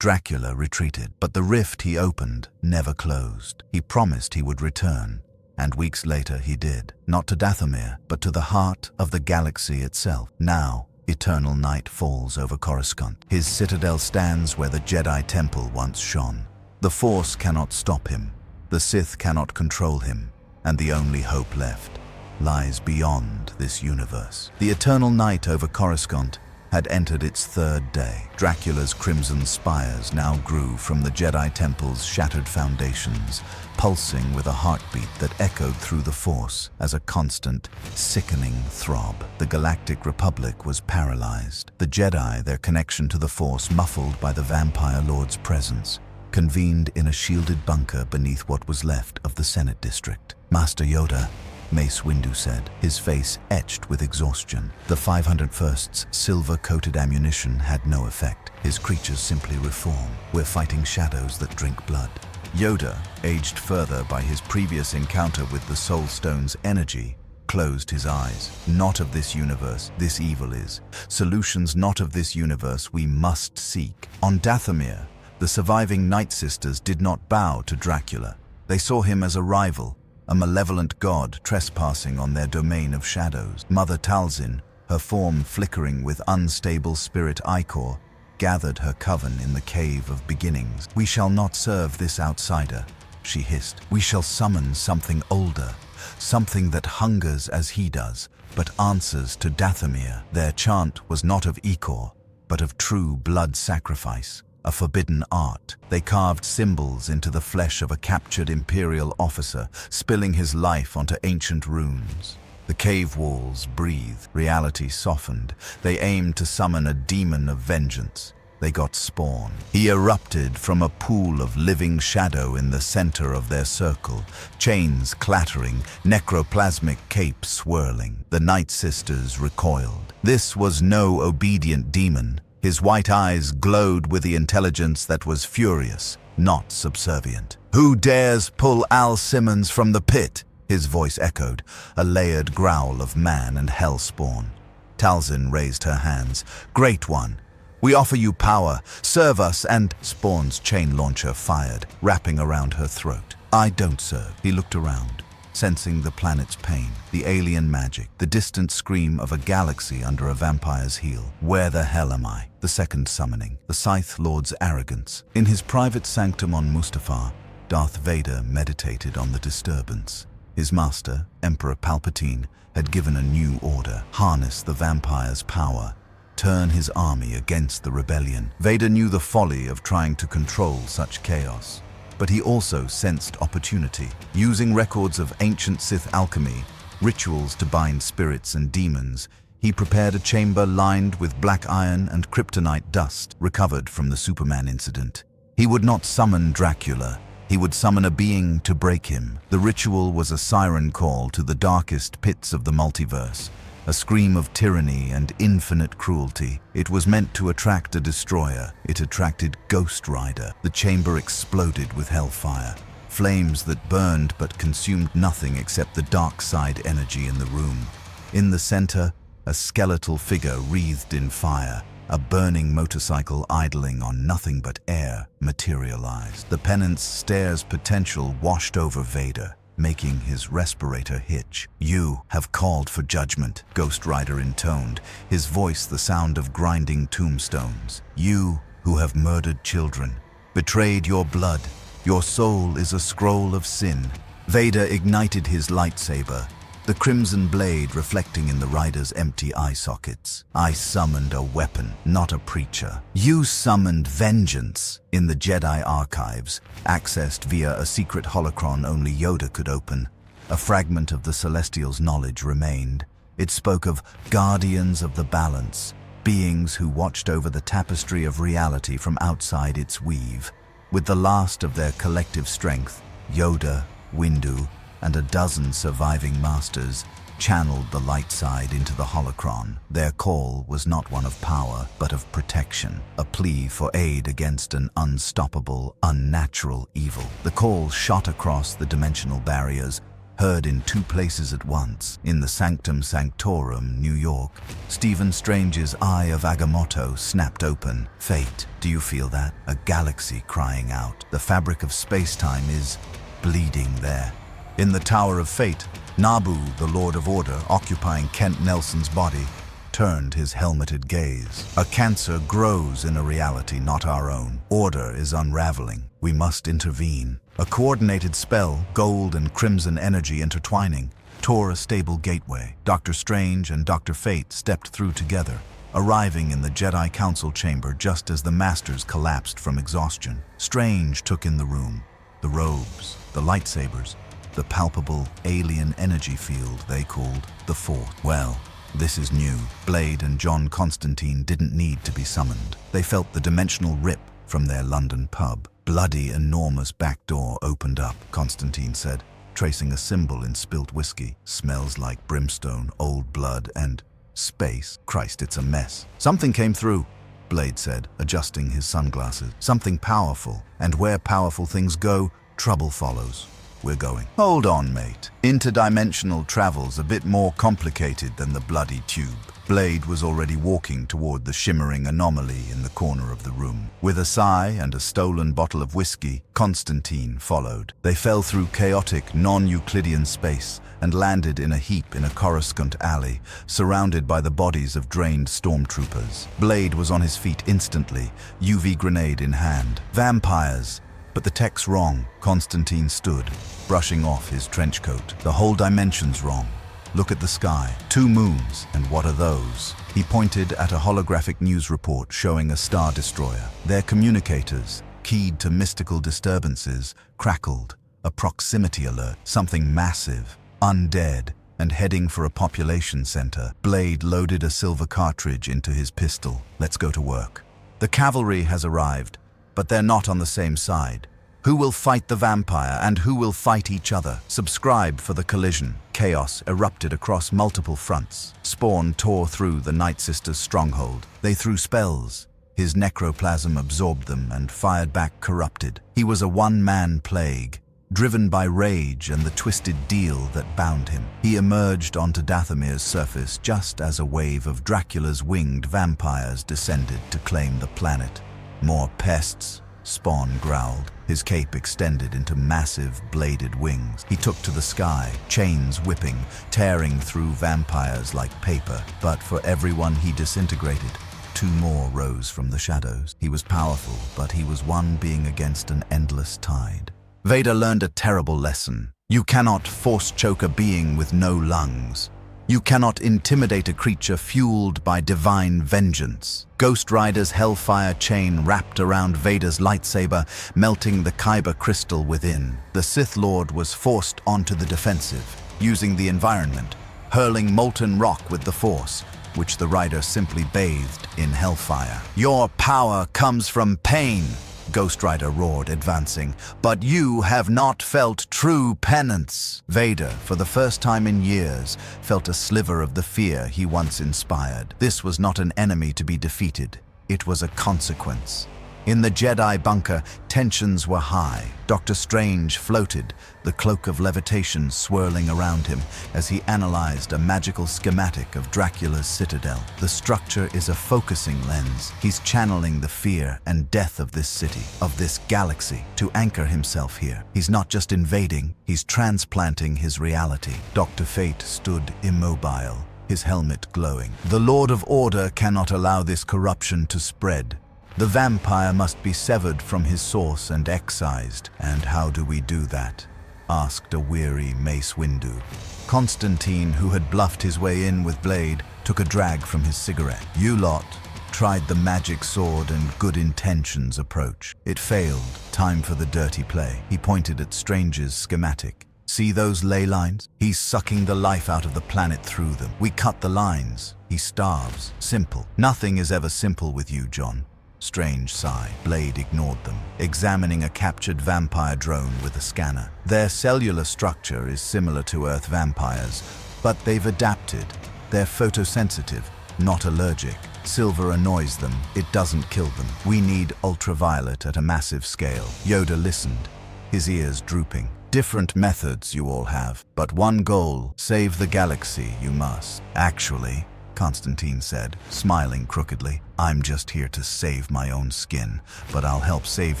Dracula retreated, but the rift he opened never closed. He promised he would return, and weeks later he did. Not to Dathomir, but to the heart of the galaxy itself. Now, eternal night falls over Coruscant. His citadel stands where the Jedi temple once shone. The Force cannot stop him, the Sith cannot control him, and the only hope left lies beyond this universe. The eternal night over Coruscant had entered its third day. Dracula's crimson spires now grew from the Jedi Temple's shattered foundations, pulsing with a heartbeat that echoed through the Force as a constant, sickening throb. The Galactic Republic was paralyzed. The Jedi, their connection to the Force muffled by the Vampire Lord's presence, convened in a shielded bunker beneath what was left of the Senate District. "Master Yoda," Mace Windu said, his face etched with exhaustion. The 501st's silver-coated ammunition had no effect. His creatures simply reform. "We're fighting shadows that drink blood." Yoda, aged further by his previous encounter with the Soul Stone's energy, closed his eyes. "Not of this universe, this evil is. Solutions not of this universe we must seek." On Dathomir, the surviving Nightsisters did not bow to Dracula. They saw him as a rival, a malevolent god trespassing on their domain of shadows. Mother Talzin, her form flickering with unstable spirit ichor, gathered her coven in the Cave of Beginnings. "We shall not serve this outsider," she hissed. "We shall summon something older, something that hungers as he does, but answers to Dathomir." Their chant was not of ichor, but of true blood sacrifice. A forbidden art. They carved symbols into the flesh of a captured Imperial officer, spilling his life onto ancient runes. The cave walls breathed. Reality softened. They aimed to summon a demon of vengeance. They got Spawn. He erupted from a pool of living shadow in the center of their circle, chains clattering, necroplasmic capes swirling. The Nightsisters recoiled. This was no obedient demon. His white eyes glowed with the intelligence that was furious, not subservient. "Who dares pull Al Simmons from the pit?" His voice echoed, a layered growl of man and hell spawn. Talzin raised her hands. "Great One, we offer you power. Serve us," and Spawn's chain launcher fired, wrapping around her throat. "I don't serve." He looked around, sensing the planet's pain, the alien magic, the distant scream of a galaxy under a vampire's heel. "Where the hell am I?" The second summoning, the Scythe Lord's arrogance. In his private sanctum on Mustafar, Darth Vader meditated on the disturbance. His master, Emperor Palpatine, had given a new order: harness the vampire's power, turn his army against the rebellion. Vader knew the folly of trying to control such chaos, but he also sensed opportunity. Using records of ancient Sith alchemy, rituals to bind spirits and demons, he prepared a chamber lined with black iron and kryptonite dust recovered from the Superman incident. He would not summon Dracula. He would summon a being to break him. The ritual was a siren call to the darkest pits of the multiverse, a scream of tyranny and infinite cruelty. It was meant to attract a destroyer. It attracted Ghost Rider. The chamber exploded with hellfire, flames that burned but consumed nothing except the dark side energy in the room. In the center, a skeletal figure wreathed in fire, a burning motorcycle idling on nothing but air, materialized. The Penance stairs potential washed over Vader, making his respirator hitch. "You have called for judgment," Ghost Rider intoned, his voice the sound of grinding tombstones. "You who have murdered children, betrayed your blood, your soul is a scroll of sin." Vader ignited his lightsaber, the crimson blade reflecting in the rider's empty eye sockets. "I summoned a weapon, not a preacher." "You summoned vengeance." In the Jedi archives, accessed via a secret holocron only Yoda could open, a fragment of the Celestial's knowledge remained. It spoke of guardians of the balance, beings who watched over the tapestry of reality from outside its weave. With the last of their collective strength, Yoda, Windu, and a dozen surviving masters channeled the light side into the holocron. Their call was not one of power, but of protection, a plea for aid against an unstoppable, unnatural evil. The call shot across the dimensional barriers, heard in two places at once. In the Sanctum Sanctorum, New York, Stephen Strange's eye of Agamotto snapped open. Fate, do you feel that? A galaxy crying out. The fabric of space-time is bleeding there. In the Tower of Fate, Nabu, the Lord of Order, occupying Kent Nelson's body, turned his helmeted gaze. A cancer grows in a reality not our own. Order is unraveling. We must intervene. A coordinated spell, gold and crimson energy intertwining, tore a stable gateway. Dr. Strange and Dr. Fate stepped through together, arriving in the Jedi Council chamber just as the Masters collapsed from exhaustion. Strange took in the room. The robes, the lightsabers, the palpable alien energy field they called the Force. Well, this is new. Blade and John Constantine didn't need to be summoned. They felt the dimensional rip from their London pub. Bloody, enormous back door opened up, Constantine said, tracing a symbol in spilt whiskey. Smells like brimstone, old blood, and space. Christ, it's a mess. Something came through, Blade said, adjusting his sunglasses. Something powerful. And where powerful things go, trouble follows. We're going. Hold on, mate. Interdimensional travel's a bit more complicated than the bloody tube. Blade was already walking toward the shimmering anomaly in the corner of the room. With a sigh and a stolen bottle of whiskey, Constantine followed. They fell through chaotic, non-Euclidean space and landed in a heap in a Coruscant alley, surrounded by the bodies of drained stormtroopers. Blade was on his feet instantly, UV grenade in hand. Vampires! But the tech's wrong. Constantine stood, brushing off his trench coat. The whole dimension's wrong. Look at the sky. 2 moons, and what are those? He pointed at a holographic news report showing a star destroyer. Their communicators, keyed to mystical disturbances, crackled. A proximity alert, something massive, undead, and heading for a population center. Blade loaded a silver cartridge into his pistol. Let's go to work. The cavalry has arrived, but they're not on the same side. Who will fight the vampire and who will fight each other? Subscribe for the collision. Chaos erupted across multiple fronts. Spawn tore through the Nightsisters' stronghold. They threw spells. His necroplasm absorbed them and fired back corrupted. He was a one-man plague, driven by rage and the twisted deal that bound him. He emerged onto Dathomir's surface just as a wave of Dracula's winged vampires descended to claim the planet. More pests, Spawn growled. His cape extended into massive, bladed wings. He took to the sky, chains whipping, tearing through vampires like paper. But for everyone he disintegrated, 2 more rose from the shadows. He was powerful, but he was one being against an endless tide. Vader learned a terrible lesson. You cannot force-choke a being with no lungs. You cannot intimidate a creature fueled by divine vengeance. Ghost Rider's hellfire chain wrapped around Vader's lightsaber, melting the Kyber crystal within. The Sith Lord was forced onto the defensive, using the environment, hurling molten rock with the Force, which the rider simply bathed in hellfire. Your power comes from pain, Ghost Rider roared, advancing. But you have not felt true penance. Vader, for the first time in years, felt a sliver of the fear he once inspired. This was not an enemy to be defeated. It was a consequence. In the Jedi bunker, tensions were high. Dr. Strange floated, the cloak of levitation swirling around him as he analyzed a magical schematic of Dracula's Citadel. The structure is a focusing lens. He's channeling the fear and death of this city, of this galaxy, to anchor himself here. He's not just invading, he's transplanting his reality. Dr. Fate stood immobile, his helmet glowing. The Lord of Order cannot allow this corruption to spread. The vampire must be severed from his source and excised. And how do we do that? Asked a weary Mace Windu. Constantine, who had bluffed his way in with Blade, took a drag from his cigarette. You lot tried the magic sword and good intentions approach. It failed. Time for the dirty play. He pointed at Strange's schematic. See those ley lines? He's sucking the life out of the planet through them. We cut the lines. He starves. Simple. Nothing is ever simple with you, John. Strange sigh. Blade ignored them, examining a captured vampire drone with a scanner. Their cellular structure is similar to Earth vampires, but they've adapted. They're photosensitive, not allergic. Silver annoys them, it doesn't kill them. We need ultraviolet at a massive scale. Yoda listened, his ears drooping. Different methods you all have, but one goal: save the galaxy you must. Actually, Constantine said, smiling crookedly, I'm just here to save my own skin, but I'll help save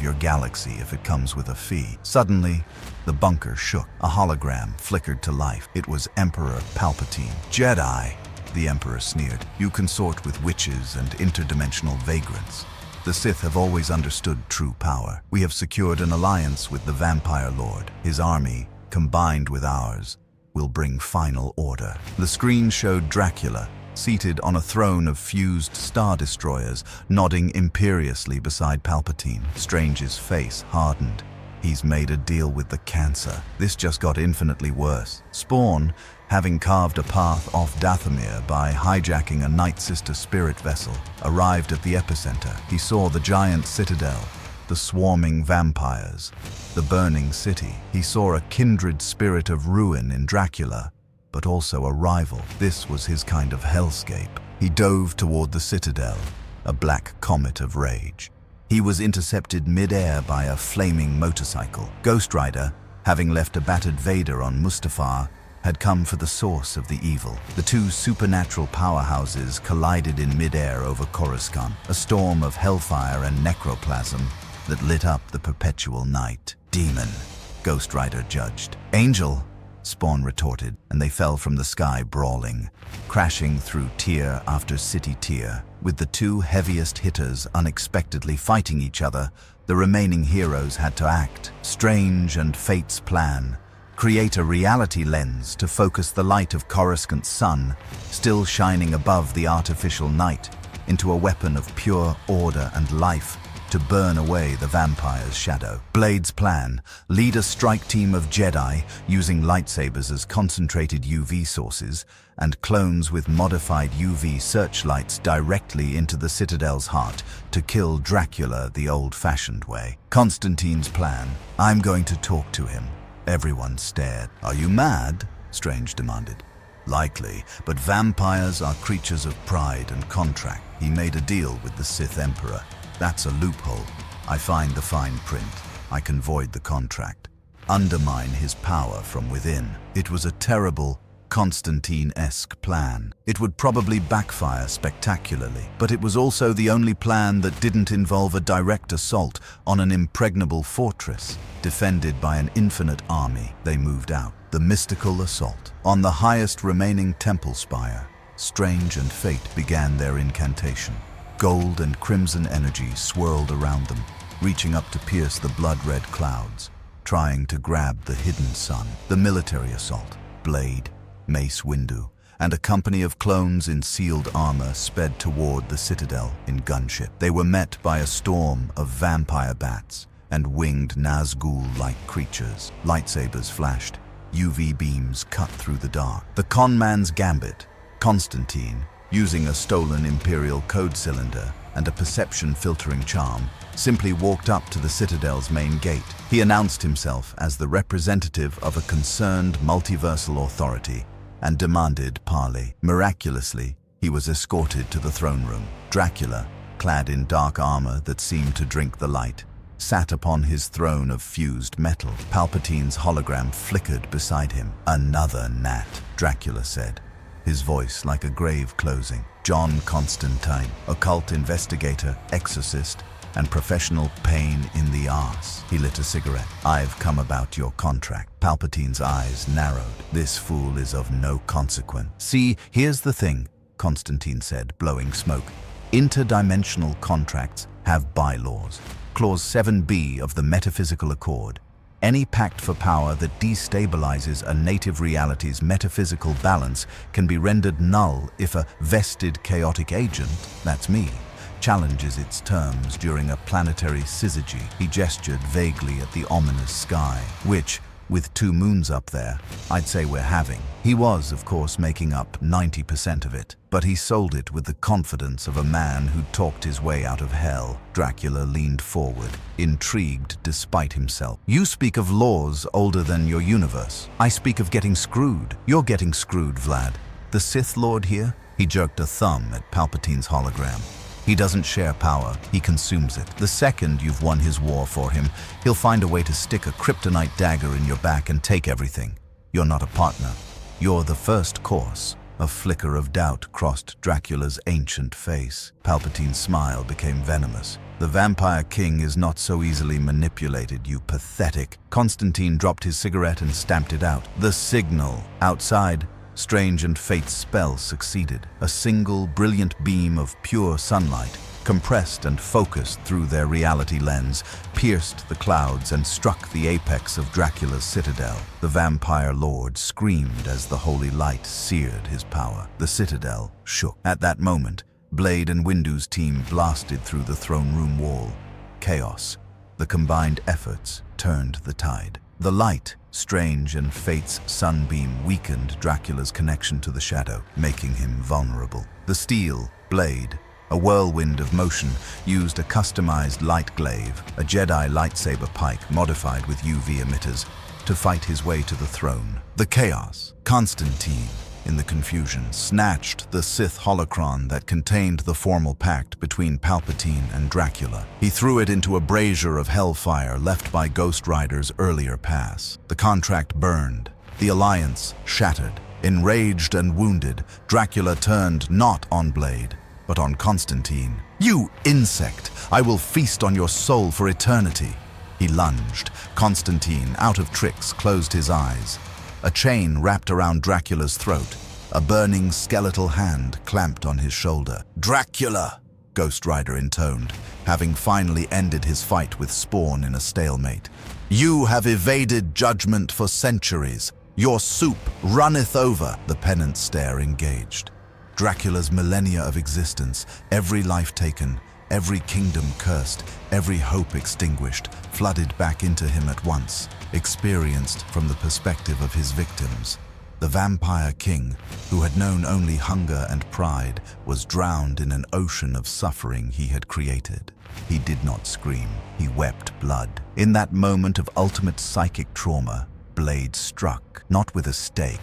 your galaxy if it comes with a fee. Suddenly, the bunker shook. A hologram flickered to life. It was Emperor Palpatine. Jedi, the Emperor sneered. You consort with witches and interdimensional vagrants. The Sith have always understood true power. We have secured an alliance with the Vampire Lord. His army, combined with ours, will bring final order. The screen showed Dracula, seated on a throne of fused star destroyers, nodding imperiously beside Palpatine. Strange's face hardened. He's made a deal with the cancer. This just got infinitely worse. Spawn, having carved a path off Dathomir by hijacking a Nightsister spirit vessel, arrived at the epicenter. He saw the giant Citadel, the swarming vampires, the burning city. He saw a kindred spirit of ruin in Dracula, but also a rival. This was his kind of hellscape. He dove toward the Citadel, a black comet of rage. He was intercepted mid-air by a flaming motorcycle. Ghost Rider, having left a battered Vader on Mustafar, had come for the source of the evil. The two supernatural powerhouses collided in mid-air over Coruscant, a storm of hellfire and necroplasm that lit up the perpetual night. Demon, Ghost Rider judged. Angel, Spawn retorted, and they fell from the sky brawling, crashing through tier after city tier. With the two heaviest hitters unexpectedly fighting each other, the remaining heroes had to act. Strange and Fate's plan: create a reality lens to focus the light of Coruscant's sun, still shining above the artificial night, into a weapon of pure order and life to burn away the vampire's shadow. Blade's plan: lead a strike team of Jedi using lightsabers as concentrated UV sources and clones with modified UV searchlights directly into the Citadel's heart to kill Dracula the old-fashioned way. Constantine's plan: I'm going to talk to him. Everyone stared. Are you mad? Strange demanded. Likely, but vampires are creatures of pride and contract. He made a deal with the Sith Emperor. That's a loophole. I find the fine print. I can void the contract, undermine his power from within. It was a terrible, Constantine-esque plan. It would probably backfire spectacularly, but it was also the only plan that didn't involve a direct assault on an impregnable fortress, defended by an infinite army. They moved out. The mystical assault. On the highest remaining temple spire, Strange and Fate began their incantation. Gold and crimson energy swirled around them, reaching up to pierce the blood-red clouds, trying to grab the hidden sun. The military assault. Blade, Mace Windu, and a company of clones in sealed armor sped toward the Citadel in gunship. They were met by a storm of vampire bats and winged Nazgul-like creatures. Lightsabers flashed. UV beams cut through the dark. The conman's Gambit, Constantine, using a stolen Imperial code cylinder and a perception-filtering charm, simply walked up to the Citadel's main gate. He announced himself as the representative of a concerned multiversal authority and demanded parley. Miraculously, he was escorted to the throne room. Dracula, clad in dark armor that seemed to drink the light, sat upon his throne of fused metal. Palpatine's hologram flickered beside him. Another gnat, Dracula said, his voice like a grave closing. John Constantine, occult investigator, exorcist, and professional pain in the arse. He lit a cigarette. I've come about your contract. Palpatine's eyes narrowed. This fool is of no consequence. See, here's the thing, Constantine said, blowing smoke. Interdimensional contracts have bylaws. Clause 7b of the Metaphysical Accord. Any pact for power that destabilizes a native reality's metaphysical balance can be rendered null if a vested chaotic agent, that's me, challenges its terms during a planetary syzygy. He gestured vaguely at the ominous sky, which, with 2 moons up there, I'd say we're having. He was, of course, making up 90% of it, but he sold it with the confidence of a man who talked his way out of hell. Dracula leaned forward, intrigued despite himself. You speak of laws older than your universe. I speak of getting screwed. You're getting screwed, Vlad. The Sith Lord here? He jerked a thumb at Palpatine's hologram. He doesn't share power, he consumes it. The second you've won his war for him, he'll find a way to stick a kryptonite dagger in your back and take everything. You're not a partner. You're the first course. A flicker of doubt crossed Dracula's ancient face. Palpatine's smile became venomous. The Vampire King is not so easily manipulated, you pathetic. Constantine dropped his cigarette and stamped it out. The signal. Outside, Strange and Fate's spell succeeded. A single, brilliant beam of pure sunlight, compressed and focused through their reality lens, pierced the clouds and struck the apex of Dracula's citadel. The vampire lord screamed as the holy light seared his power. The citadel shook. At that moment, Blade and Windu's team blasted through the throne room wall. Chaos. The combined efforts turned the tide. The light, Strange and Fate's sunbeam weakened Dracula's connection to the shadow, making him vulnerable. The steel, Blade, a whirlwind of motion, used a customized light glaive, a Jedi lightsaber pike modified with UV emitters, to fight his way to the throne. The chaos. Constantine, in the confusion, snatched the Sith holocron that contained the formal pact between Palpatine and Dracula. He threw it into a brazier of hellfire left by Ghost Rider's earlier pass. The contract burned. The alliance shattered. Enraged and wounded, Dracula turned not on Blade, but on Constantine. "You insect! I will feast on your soul for eternity!" He lunged. Constantine, out of tricks, closed his eyes. A chain wrapped around Dracula's throat. A burning skeletal hand clamped on his shoulder. "Dracula!" Ghost Rider intoned, having finally ended his fight with Spawn in a stalemate. "You have evaded judgment for centuries. Your soup runneth over." The Penance stare engaged. Dracula's millennia of existence, every life taken, every kingdom cursed, every hope extinguished, flooded back into him at once, experienced from the perspective of his victims. The Vampire King, who had known only hunger and pride, was drowned in an ocean of suffering he had created. He did not scream, he wept blood. In that moment of ultimate psychic trauma, Blade struck, not with a stake,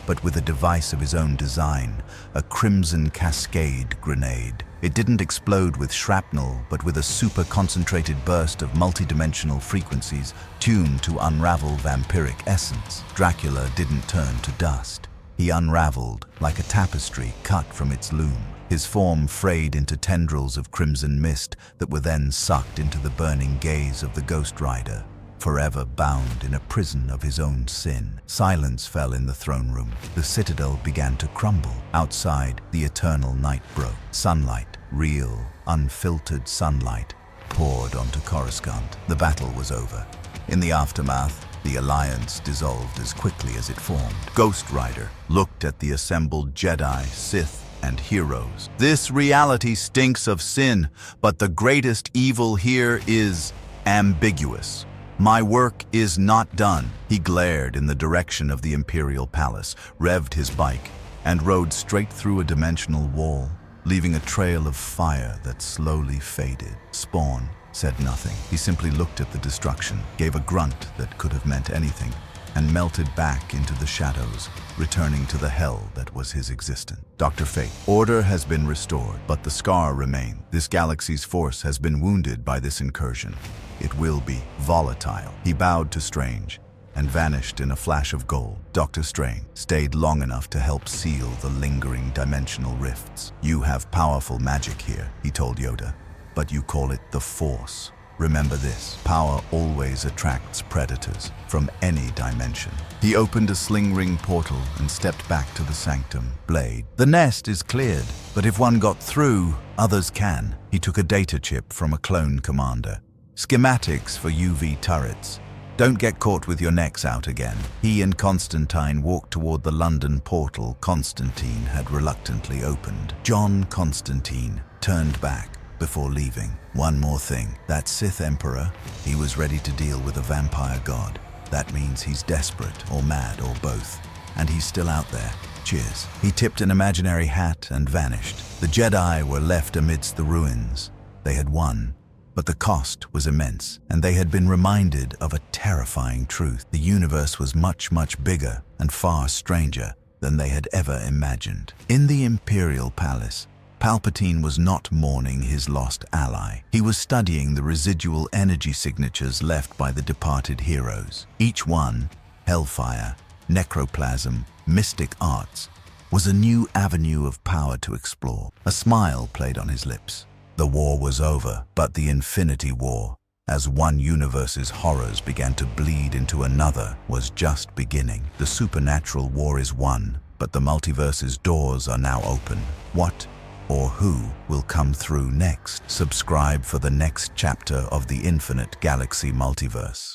but with a device of his own design, a crimson cascade grenade. It didn't explode with shrapnel, but with a super-concentrated burst of multidimensional frequencies tuned to unravel vampiric essence. Dracula didn't turn to dust. He unraveled like a tapestry cut from its loom. His form frayed into tendrils of crimson mist that were then sucked into the burning gaze of the Ghost Rider, forever bound in a prison of his own sin. Silence fell in the throne room. The citadel began to crumble. Outside, the eternal night broke. Sunlight, real, unfiltered sunlight, poured onto Coruscant. The battle was over. In the aftermath, the alliance dissolved as quickly as it formed. Ghost Rider looked at the assembled Jedi, Sith, and heroes. "This reality stinks of sin, but the greatest evil here is ambiguous. My work is not done." He glared in the direction of the Imperial Palace, revved his bike, and rode straight through a dimensional wall, leaving a trail of fire that slowly faded. Spawn said nothing. He simply looked at the destruction, gave a grunt that could have meant anything, and melted back into the shadows, returning to the hell that was his existence. Dr. Fate. Order has been restored, but the scar remains. This galaxy's force has been wounded by this incursion. It will be volatile. He bowed to Strange and vanished in a flash of gold. Dr. Strange stayed long enough to help seal the lingering dimensional rifts. "You have powerful magic here," he told Yoda, "but you call it the Force. Remember this, power always attracts predators from any dimension." He opened a sling ring portal and stepped back to the sanctum. Blade. "The nest is cleared, but if one got through, others can." He took a data chip from a clone commander. "Schematics for UV turrets. Don't get caught with your necks out again." He and Constantine walked toward the London portal Constantine had reluctantly opened. John Constantine turned back before leaving. "One more thing. That Sith Emperor, he was ready to deal with a vampire god. That means he's desperate or mad or both. And he's still out there. Cheers." He tipped an imaginary hat and vanished. The Jedi were left amidst the ruins. They had won, but the cost was immense, and they had been reminded of a terrifying truth. The universe was much, much bigger and far stranger than they had ever imagined. In the Imperial Palace, Palpatine was not mourning his lost ally. He was studying the residual energy signatures left by the departed heroes. Each one, hellfire, necroplasm, mystic arts, was a new avenue of power to explore. A smile played on his lips. The war was over, but the Infinity War, as one universe's horrors began to bleed into another, was just beginning. The supernatural war is won, but the multiverse's doors are now open. What or who will come through next? Subscribe for the next chapter of the Infinite Galaxy Multiverse.